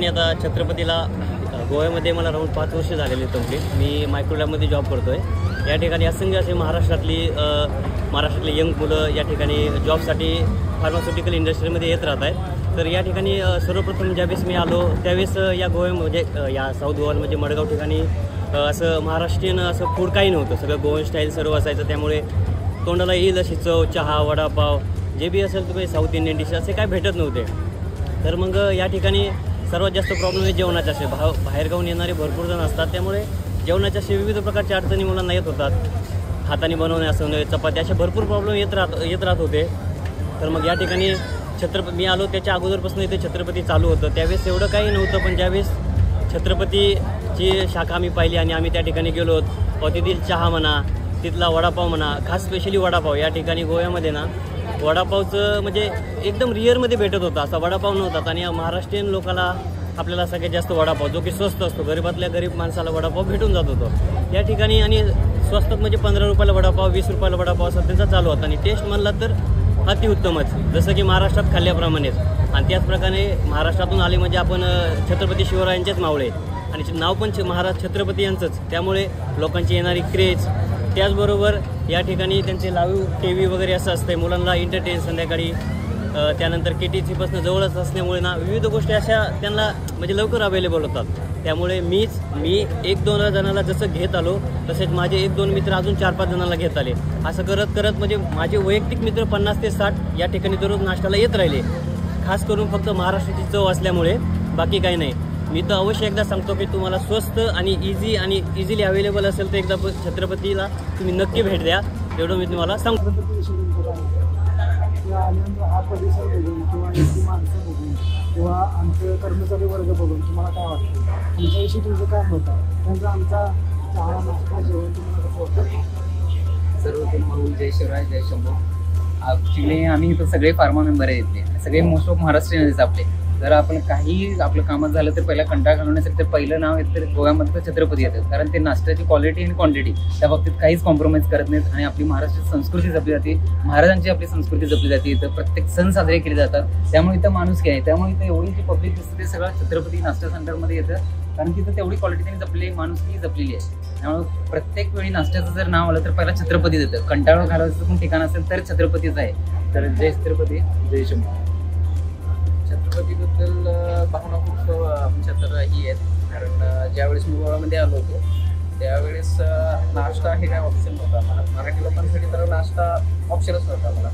आता छत्रपतीला गोव्यामध्ये मला राहून 5 वर्ष झालेले कंप्लीट. मी मायक्रोलॅबमध्ये जॉब करतो आहे. या ठिकाणी असंख्य असे महाराष्ट्रातली यंग मुलं या ठिकाणी जॉबसाठी फार्मास्युटिकल इंडस्ट्रीमध्ये येत राहत आहेत. तर या ठिकाणी सर्वप्रथम ज्यावेळेस मी आलो त्यावेळेस या गोव्यामध्ये या साऊथ गोवा म्हणजे मडगाव ठिकाणी असं महाराष्ट्रीयन असं फूड काही नव्हतं. सगळं गोवन स्टाईल सर्व असायचं. त्यामुळे तोंडाला येईल अशी चव, चहा, वडापाव जे बी असेल तुम्ही साऊथ इंडियन डिश असे काय भेटत नव्हते. तर मग या ठिकाणी सर्वात जास्त प्रॉब्लेम आहे जेवणाचे. असे बाहेरगावून येणारे भरपूर जण असतात. त्यामुळे जेवणाच्या असे विविध प्रकारच्या अडचणी मुलांना येत होतात. हाताने बनवणे असं चपाती असे भरपूर प्रॉब्लेम येत राहत होते. तर मग या ठिकाणी मी आलो त्याच्या अगोदरपासून इथे छत्रपती चालू होतं. त्यावेळेस एवढं काही नव्हतं. पण ज्यावेळेस छत्रपतीची शाखा आम्ही पाहिली आणि आम्ही त्या ठिकाणी गेलो व तिथील चहा म्हणा, तिथला वडापाव म्हणा, खास स्पेशली वडापाव. या ठिकाणी गोव्यामध्ये ना वडापावचं म्हणजे एकदम रिअरमध्ये भेटत होता. असा वडापाव नव्हता. आणि महाराष्ट्रीयन लोकाला आपल्याला सगळ्यात जास्त वडापाव जो की स्वस्त असतो, गरीबातल्या गरीब माणसाला वडापाव भेटून जात होतो या ठिकाणी. आणि स्वस्तात म्हणजे 15 रुपयाला वडापाव, 20 रुपयाला वडापाव असा त्यांचा चालू होता. आणि टेस्ट म्हणला तर अतिउत्तमच, जसं की महाराष्ट्रात खाल्ल्याप्रमाणेच. आणि त्याचप्रकारे महाराष्ट्रातून आले म्हणजे आपण छत्रपती शिवरायांचेच मावळे आणि नाव पण छत्रपती यांचंच. त्यामुळे लोकांची येणारी क्रेज, त्याचबरोबर या ठिकाणी त्यांचे लाईव्ह TV वगैरे असं असतं मुलांना एंटरटेन संध्याकाळी. त्यानंतर KTCपासून जवळच असल्यामुळे ना विविध गोष्टी अशा त्यांना म्हणजे लवकर अवेलेबल होतात. त्यामुळे मी 1-2 जणांना जसं घेत आलो तसेच माझे 1-2 मित्र अजून 4-5 जणांना घेत आले. असं करत करत म्हणजे माझे वैयक्तिक मित्र 50 ते 60 या ठिकाणी दररोज नाश्त्याला येत राहिले. खास करून फक्त महाराष्ट्राची चव असल्यामुळे, बाकी काही नाही. मी तर अवश्य एकदा सांगतो की तुम्हाला स्वस्त आणि इझिली अवेलेबल असेल तर एकदा छत्रपतीला तुम्ही नक्की भेट द्या. एवढं मी तुम्हाला सांगतो. हा परिसर बघून किंवा इथली माणसं बघून किंवा आमचे कर्मचारी वर्ग बघून तुम्हाला काय वाटतं? तुमच्याविषयी तुमचं काय मत आहे? त्यांचं आमचा चहा नाश्ता जेवण तुम्हाला कसं वाटतं? सर्वप्रथम जय शिवराय, जय शंभू. ॲक्च्युली आम्ही इथं सगळे फार्मा मेंबर आहे. इथले सगळे मोस्ट ऑफ महाराष्ट्रीयनच आपले. जर आपण काही आपलं कामात झालं तर पहिला कंटाळा घालवण्यासाठी तर पहिलं नाव येतं तर गोव्यामध्ये तर छत्रपती येतं. कारण ते नाश्त्याची क्वालिटी आणि क्वांटिटी त्या बाबतीत काहीच कॉम्प्रोमाइज करत नाहीत. आणि आपली महाराष्ट्राची संस्कृती जपली जाते, महाराजांची आपली संस्कृती जपली जाते. इथं प्रत्येक सण साजरे केले जातात. त्यामुळे इथं माणुसकी आहे. त्यामुळे इथं एवढी जी पब्लिक दिसते ते सगळं छत्रपती नाश्ता सेंटरमध्ये येतं. कारण तिथं तेवढी क्वालिटी त्यांनी जपली, माणुसकी जपलेली आहे. त्यामुळे प्रत्येक वेळी नाश्त्याचं जर नाव आलं तर पहिला छत्रपती येतं. कंटाळा घालवायचं पण ठिकाण असेल तर छत्रपतीच आहे. तर जय छत्रपती, जय शंभू. छत्रपतीबद्दल भावना खूप आमच्या तर ही आहेत. कारण ज्यावेळेस मी गोव्यामध्ये आलो होतो त्यावेळेस नाश्ता हे काय ऑप्शन नव्हता मला. मराठी लोकांसाठी तर नाश्ता ऑप्शनच नव्हता मला.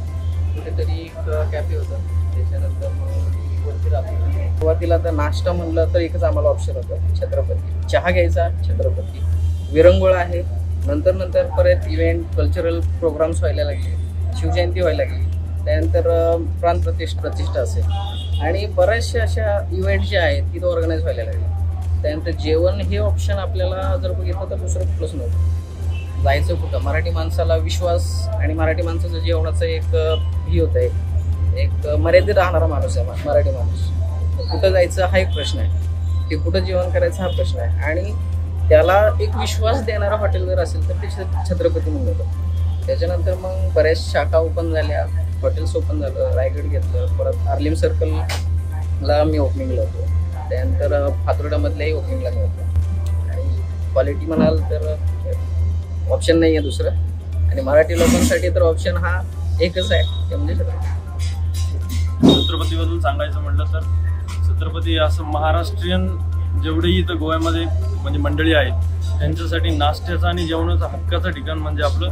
कुठेतरी एक कॅफे होतं, त्याच्यानंतर मग वरती राहतो. सुरुवातीला तर नाश्ता म्हणलं तर एकच आम्हाला ऑप्शन होतं, छत्रपती. चहा घ्यायचा छत्रपती, विरंगुळा आहे. नंतर परत इव्हेंट, कल्चरल प्रोग्राम्स व्हायला लागले, शिवजयंती व्हायला लागली, त्यानंतर प्राण प्रतिष्ठा असेल आणि बऱ्याचशा अशा इव्हेंट ज्या आहेत तिथं ऑर्गनाईज व्हायला लागले. त्यानंतर जेवण हे ऑप्शन आपल्याला जर बघितलं तर दुसरं कुठलंच नव्हतं. जायचं कुठं? मराठी माणसाला विश्वास आणि मराठी माणसाचं जेवणाचं एक ही होतं आहे, एक मर्यादित राहणारा माणूस आहे मराठी माणूस. कुठं जायचं हा एक प्रश्न आहे, की कुठं जेवण करायचं हा प्रश्न आहे. आणि त्याला एक विश्वास देणारा हॉटेल जर असेल तर ते छत्रपती म्हणून होतं. त्याच्यानंतर मग बऱ्याच शाखा ओपन झाल्या, हॉटेल्स ओपन झालं, रायगड घेतलं, परत आर्लिम सर्कलला मी ओपनिंगला होतो, त्यानंतर फातोर्डामधल्याही ओपनिंगला मी होतो. आणि क्वालिटी म्हणाल तर ऑप्शन नाही आहे दुसरं. आणि मराठी लोकांसाठी तर ऑप्शन हा एकच आहे, ते म्हणजे छत्रपतीबद्दल सांगायचं म्हटलं तर छत्रपती असं महाराष्ट्रीयन जेवढेही इथं गोव्यामध्ये म्हणजे मंडळी आहेत त्यांच्यासाठी नाश्त्याचं आणि जेवणाचं हक्काचं ठिकाण म्हणजे आपलं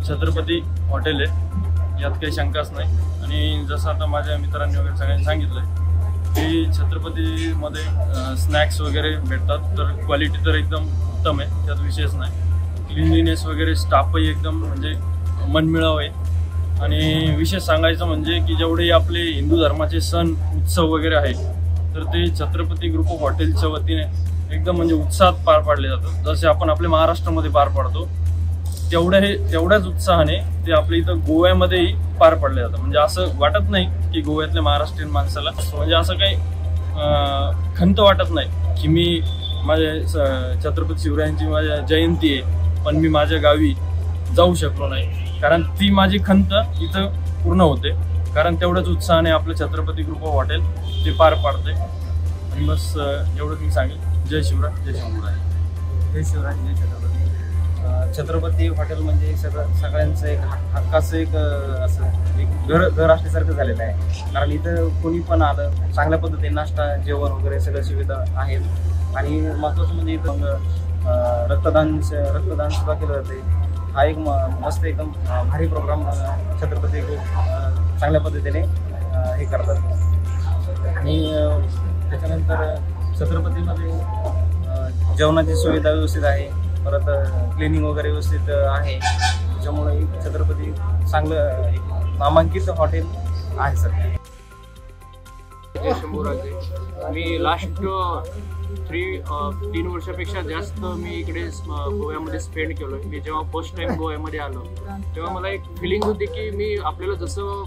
छत्रपती हॉटेल आहे. यात काही शंकाच नाही. आणि जसं आता माझ्या मित्रांनी वगैरे सगळ्यांनी सांगितलं की छत्रपतीमध्ये स्नॅक्स वगैरे भेटतात, तर क्वालिटी तर एकदम उत्तम आहे, त्यात विशेष नाही. क्लिनलीनेस वगैरे स्टाफही एकदम म्हणजे मनमिळाव आहे. आणि विशेष सांगायचं म्हणजे की जेवढे आपले हिंदू धर्माचे सण उत्सव वगैरे आहेत तर ते छत्रपती ग्रुप ऑफ हॉटेलच्या वतीने एकदम म्हणजे उत्साहात पार पाडले जातात. जसे आपण आपल्या महाराष्ट्रामध्ये पार पाडतो तेवढ्याच उत्साहाने ते आपल्या इथं गोव्यामध्येही पार पडले जातं. म्हणजे असं वाटत नाही की गोव्यातल्या महाराष्ट्रीयन माणसाला म्हणजे असं काही खंत वाटत नाही की मी माझ्या छत्रपती शिवरायांची माझ्या जयंती आहे पण मी माझ्या गावी जाऊ शकलो नाही. कारण ती माझी खंत इथं पूर्ण होते. कारण तेवढ्याच उत्साहाने आपलं छत्रपती ग्रुप ऑफ हॉटेल ते पार पाडते. बस एवढंच मी सांगेल. जय शिवराय, जय शंभूराय. जय शिवराय, जय छत्रपती. छत्रपती हॉटेल म्हणजे सगळ्यांचं एक हक्काचं एक असं एक घर असल्यासारखं झालेलं आहे. कारण इथं कोणी पण आलं चांगल्या पद्धतीने नाश्ता जेवण वगैरे सगळ्या सुविधा आहेत. आणि महत्त्वाचं म्हणजे इथं रक्तदान सुद्धा केलं जाते. हा एक मस्त एकदम भारी प्रोग्राम छत्रपती खूप चांगल्या पद्धतीने हे करतात. आणि त्याच्यानंतर छत्रपतीमध्ये जेवणाची सुविधा व्यवस्थित आहे. परत क्लिनिंग वगैरे व्यवस्थित आहे. त्याच्यामुळे छत्रपती चांगलं एक नामांकित हॉटेल आहे सर. जय शंभूराजे. मी लास्ट 3 वर्षापेक्षा जास्त मी इकडे गोव्यामध्ये स्पेंड केलो आहे. मी जेव्हा फर्स्ट टाइम गोव्यामध्ये आलो तेव्हा मला एक फिलिंग होती की मी आपल्याला जसं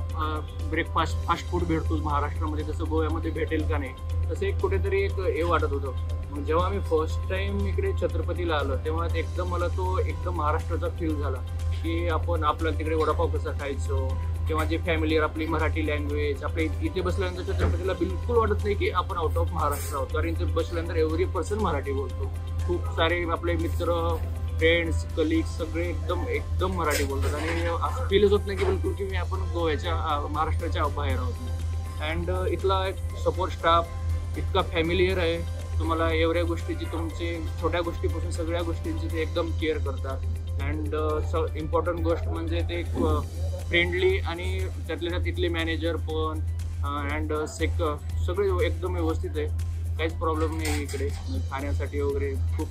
फास्ट फूड भेटतो महाराष्ट्रामध्ये तसं गोव्यामध्ये भेटेल का नाही, तसं एक कुठेतरी एक हे वाटत होतं. मग जेव्हा मी फर्स्ट टाइम इकडे छत्रपतीला आलो तेव्हा एकदम मला तो एकदम महाराष्ट्राचा फील झाला की आपण आपल्या तिकडे वडापाव कसा खायचो किंवा जे फॅमिलीवर आपली मराठी लँग्वेज. आपल्या इथे बसल्यानंतर छत्रपतीला बिलकुल वाटत नाही की आपण आउट ऑफ महाराष्ट्र आहोत, कारण इथे बसल्यानंतर एव्हरी पर्सन मराठी बोलतो. खूप सारे आपले मित्र फ्रेंड्स कलिग्स सगळे एकदम मराठी बोलतात आणि असं फीलच होत नाही की बिलकुल की आपण गोव्याच्या महाराष्ट्राच्या बाहेर आहोत. अँड इथला एक सपोर्ट स्टाफ इतका फॅमिलियर आहे. तुम्हाला एवढ्या गोष्टीची तुमचे छोट्या गोष्टीपासून सगळ्या गोष्टींची ते एकदम केअर करतात. अँड इम्पॉर्टंट गोष्ट म्हणजे ते फ्रेंडली आणि त्यातल्या तिथले मॅनेजर पण अँड सगळे एकदम व्यवस्थित आहे. काहीच प्रॉब्लेम नाही इकडे खाण्यासाठी वगैरे. खूप